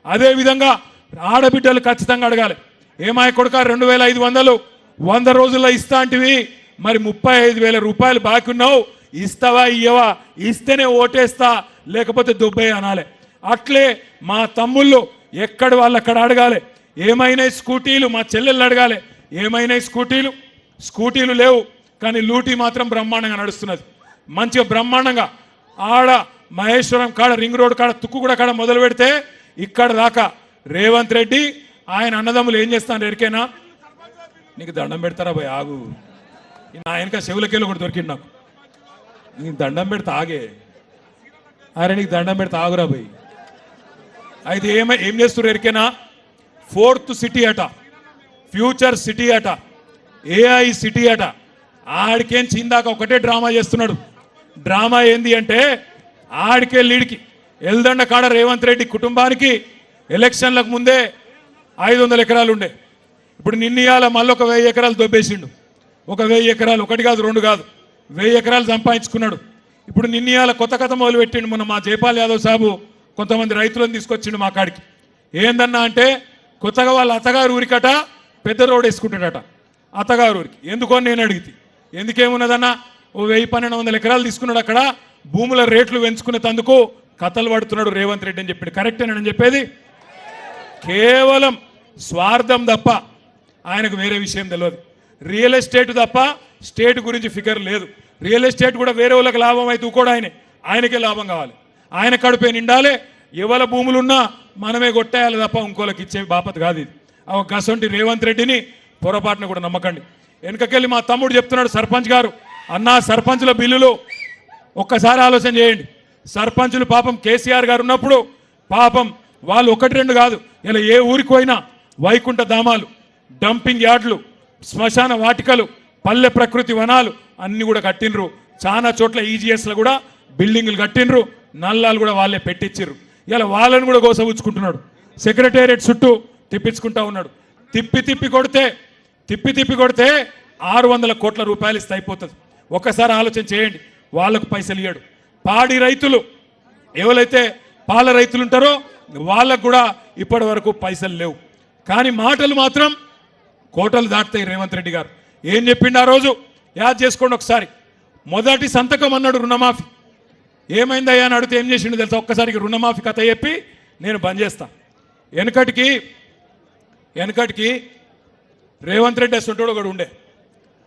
అదేవిధంగా ఆడబిడ్డలు ఖచ్చితంగా అడగాలి. ఏమాయ కొడుక 2500 100 రోజుల్లో ఇస్తా అంటివి, మరి 35,000 రూపాయలు బాకీ ఉన్నావు, ఇస్తావా ఇయ్యవా? ఇస్తేనే ఓటేస్తా, లేకపోతే దుబ్బే అనాలి. అట్లే మా తమ్ముళ్ళు ఎక్కడ వాళ్ళు అక్కడ అడగాలి. ఏమైనా స్కూటీలు మా చెల్లెళ్ళు అడగాలి. ఏమైనా స్కూటీలు లేవు, కానీ లూటీ మాత్రం బ్రహ్మాండంగా నడుస్తున్నది. మంచిగా బ్రహ్మాండంగా ఆడ మహేశ్వరం కాడ రింగ్ రోడ్ కాడ తుక్కుగూడ కాడ మొదలు పెడితే ఇక్కడ దాకా రేవంత్ రెడ్డి ఆయన అన్నదమ్ములు ఏం చేస్తాను ఎరికేనా? నీకు దండం పెడతారా భయ్? ఆగు, నా వెనక చెవులకెళ్ళి కూడా దొరికింది నాకు. నీకు దండం పెడతా ఆగే, అరే నీకు దండం పెడతా ఆగురా భయ్. అయితే ఏం చేస్తున్నారు ఎరికేనా? 4th సిటీ అట, ఫ్యూచర్ సిటీ అట, AI సిటీ అట. ఆడికేం చిందాక ఒకటే డ్రామా చేస్తున్నాడు. డ్రామా ఏంది అంటే ఆడికే లీడ్కి ఎల్దండ కాడ రేవంత్ రెడ్డి కుటుంబానికి ఎలక్షన్లకు ముందే 500 ఎకరాలు ఉండే. ఇప్పుడు నిన్నయాల మళ్ళీ ఒక 1000 ఎకరాలు దొబ్బేసిండు. ఒక 1000 ఎకరాలు, ఒకటి కాదు రెండు కాదు, 1000 ఎకరాలు సంపాదించుకున్నాడు. ఇప్పుడు నిన్నయాల కొత్త కథ మొదలు పెట్టిండు. మొన్న మా జైపాల్ యాదవ్ సాబు కొంతమంది రైతులను తీసుకొచ్చిండు మా కాడికి. ఏందన్నా అంటే కొత్తగా వాళ్ళ అత్తగారు ఊరికట పెద్ద రోడ్ వేసుకుంటాడట అత్తగారు ఊరికి. ఎందుకని నేను అడిగితే, ఎందుకేమున్నదన్నా, ఓ 1000-1200 ఎకరాలు తీసుకున్నాడు. అక్కడ భూముల రేట్లు పెంచుకునేందుకు కథలు పడుతున్నాడు రేవంత్ రెడ్డి అని చెప్పాడు. కరెక్టేనని చెప్పేది? కేవలం స్వార్థం తప్ప ఆయనకు వేరే విషయం తెలియదు. రియల్ ఎస్టేట్ తప్ప స్టేట్ గురించి ఫిగర్ లేదు. రియల్ ఎస్టేట్ కూడా వేరే వాళ్ళకి లాభం అయితే కూడా ఆయనకే లాభం కావాలి, ఆయన కడుపే నిండాలి. ఎవల భూములున్నా మనమే కొట్టేయాలి తప్ప ఇంకోళ్ళకి ఇచ్చే బాపత్ కాదు ఇది. గసంటి రేవంత్ రెడ్డిని పొరపాటున కూడా నమ్మకండి. వెనకకెళ్ళి మా తమ్ముడు చెప్తున్నాడు, సర్పంచ్ గారు, అన్నా సర్పంచుల బిల్లులు ఒక్కసారి ఆలోచన చేయండి. సర్పంచులు పాపం కేసీఆర్ గారు ఉన్నప్పుడు పాపం వాళ్ళు 1-2 కాదు, ఇలా ఏ ఊరికి పోయినా వైకుంఠ ధామాలు, డంపింగ్ యార్డులు, శ్మశాన వాటికలు, పల్లె ప్రకృతి వనాలు అన్ని కూడా కట్టినరు. చాలా చోట్ల EGSలో కూడా బిల్డింగులు కట్టినరు. నల్లాలు కూడా వాళ్ళే పెట్టించారు. ఇలా వాళ్ళని కూడా గోసవుచ్చుకుంటున్నాడు. సెక్రటేరియట్ చుట్టూ తిప్పించుకుంటా ఉన్నాడు. తిప్పి కొడితే 600 కోట్ల రూపాయలు ఇస్తే అయిపోతుంది. ఒక్కసారి ఆలోచన చేయండి. వాళ్ళకు పైసలు ఇయ్యాడు. పాడి రైతులు ఎవరైతే పాల రైతులు ఉంటారో వాళ్ళకు కూడా ఇప్పటి వరకు పైసలు లేవు. కానీ మాటలు మాత్రం కోటలు దాటుతాయి. రేవంత్ రెడ్డి గారు ఏం చెప్పిండు ఆ రోజు యాద్ చేసుకోండి ఒకసారి. మొదటి సంతకం అన్నాడు రుణమాఫీ. ఏమైందయ్యా అని అడిగితే ఏం చేసిండు తెలుసా? ఒక్కసారికి రుణమాఫీ కథ చెప్పి నేను బంద్ చేస్తా. వెనకటికి రేవంత్ రెడ్డి అసంటోడు ఒకడు ఉండే.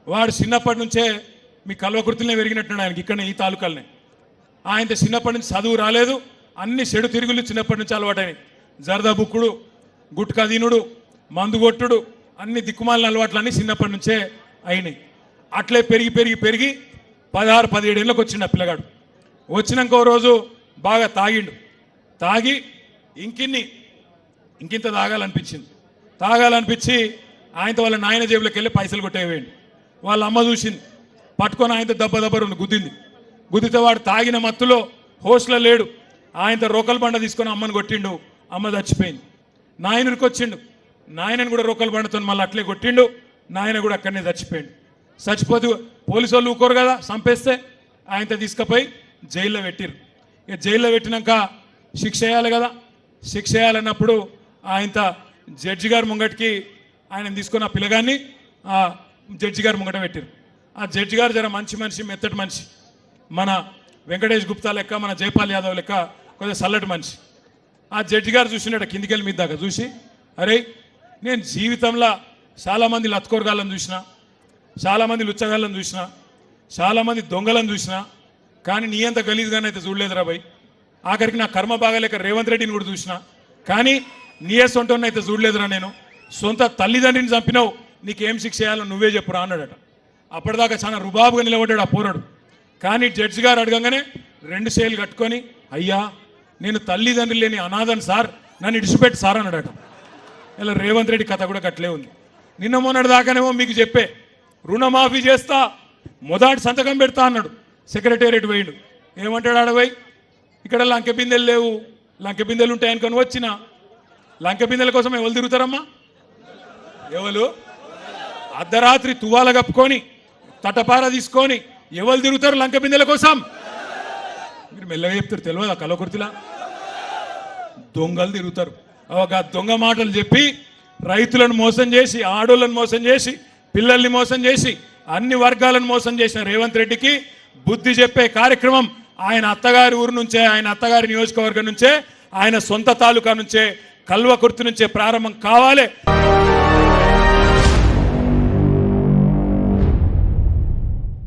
వాడు చిన్నప్పటి నుంచే మీ కల్వకుర్తిలోనే పెరిగినట్టున్నాడు. ఆయనకి ఇక్కడ ఈ తాలూకాలనే. ఆయనతో చిన్నప్పటి నుంచి చదువు రాలేదు. అన్ని చెడు తిరుగులు చిన్నప్పటి నుంచి అలవాటైనాయి. జరదా బుక్కుడు, గుట్కా దీనుడు, మందు కొట్టుడు, అన్ని దిక్కుమాలిన అలవాట్లు అన్నీ చిన్నప్పటి నుంచే అయినాయి. అట్లే పెరిగి 16-17 ఏళ్ళకి వచ్చిండు ఆ పిల్లగాడు. వచ్చినాక ఓ రోజు బాగా తాగి ఇంకింత తాగాలనిపించి ఆయనతో వాళ్ళ నాయన జేబులోకి వెళ్ళి పైసలు కొట్టేవేయండి. వాళ్ళ అమ్మ చూసింది, పట్టుకొని ఆయనతో దెబ్బ గుద్దితే వాడు తాగిన మత్తులో హోస్ట్లో లేడు. ఆయనతో రోకల్ బండ తీసుకొని అమ్మని కొట్టిండు. అమ్మ చచ్చిపోయింది. నాయనకి వచ్చిండు. నాయనని కూడా రోకల్ బండతో మళ్ళీ అట్లే కొట్టిండు. నాయన కూడా అక్కడనే చచ్చిపోతే పోలీసు వాళ్ళు ఊకోరు కదా, చంపేస్తే ఆయనతో తీసుకుపోయి జైల్లో పెట్టిరు. ఇక జైల్లో పెట్టినాక శిక్ష వేయాలి కదా. శిక్ష వేయాలన్నప్పుడు ఆయనతో జడ్జి గారు ముంగటికి ఆయన తీసుకున్న పిల్లగాన్ని జడ్జి గారు ముంగట పెట్టిరు. ఆ జడ్జి గారు జర మంచి మనిషి, మెత్తటి మనిషి, మన వెంకటేష్ గుప్తా లెక్క, మన జైపాల్ యాదవ్ లెక్క కొద్దిగా చల్లటి మనిషి. ఆ జడ్జి గారు చూసినట్టు కిందికెళ్ళి మీద దాకా చూసి, అరే నేను జీవితంలో చాలామంది లత్కోరగాళ్ళని చూసినా, చాలామంది లుచ్చగాళ్ళని చూసినా, చాలామంది దొంగలను చూసినా, కానీ నీ అంత గలీజ్గానే అయితే చూడలేదురా భయ్. ఆఖరికి నా కర్మ బాగాలేక రేవంత్ రెడ్డిని కూడా చూసినా, కానీ నీ సొంటని అయితే చూడలేదురా నేను. సొంత తల్లిదండ్రిని చంపినావు, నీకేం శిక్ష చేయాలో నువ్వే చెప్పురా అన్నాడట. అప్పటిదాకా చాలా రుబాబుగా నిలబడ్డాడు ఆ పోరాడు. కానీ జడ్జి గారు అడగంగానే 2 చేతులు కట్టుకొని, అయ్యా నేను తల్లిదండ్రులు లేని అనాథను సార్, నన్ను ఇడిచిపెట్టి సార్ అన్నాడట. ఇలా రేవంత్ రెడ్డి కథ కూడా కట్లే ఉంది. నిన్న మొన్నటి దాకానేమో మీకు చెప్పే రుణమాఫీ చేస్తా, మొదటి సంతకం పెడతా అన్నాడు. సెక్రటేరియట్ పోయిండు. ఏమంటాడు ఆడపోయి, ఇక్కడ లంకె బిందెలు లేవు, లంకె బిందెలు ఉంటాయనుకొని వచ్చిన. లంకె బిందెల కోసం ఎవరు తిరుగుతారమ్మా? ఎవరు అర్ధరాత్రి తువాల కప్పుకొని తటపార తీసుకొని ఎవరు తిరుగుతారు లంకె బిందెల కోసం? మీరు మెల్లగా చెప్తారు, తెలియదు ఆ కలవకుర్తిలా దొంగలు తిరుగుతారు. ఒక దొంగ మాటలు చెప్పి రైతులను మోసం చేసి ఆడోళ్ళను మోసం చేసి పిల్లల్ని మోసం చేసి అన్ని వర్గాలను మోసం చేసిన రేవంత్ రెడ్డికి బుద్ధి చెప్పే కార్యక్రమం ఆయన అత్తగారి ఊరు నుంచే, ఆయన అత్తగారి నియోజకవర్గం నుంచే, ఆయన సొంత తాలూకా నుంచే, కల్వకుర్తి నుంచే ప్రారంభం కావాలి.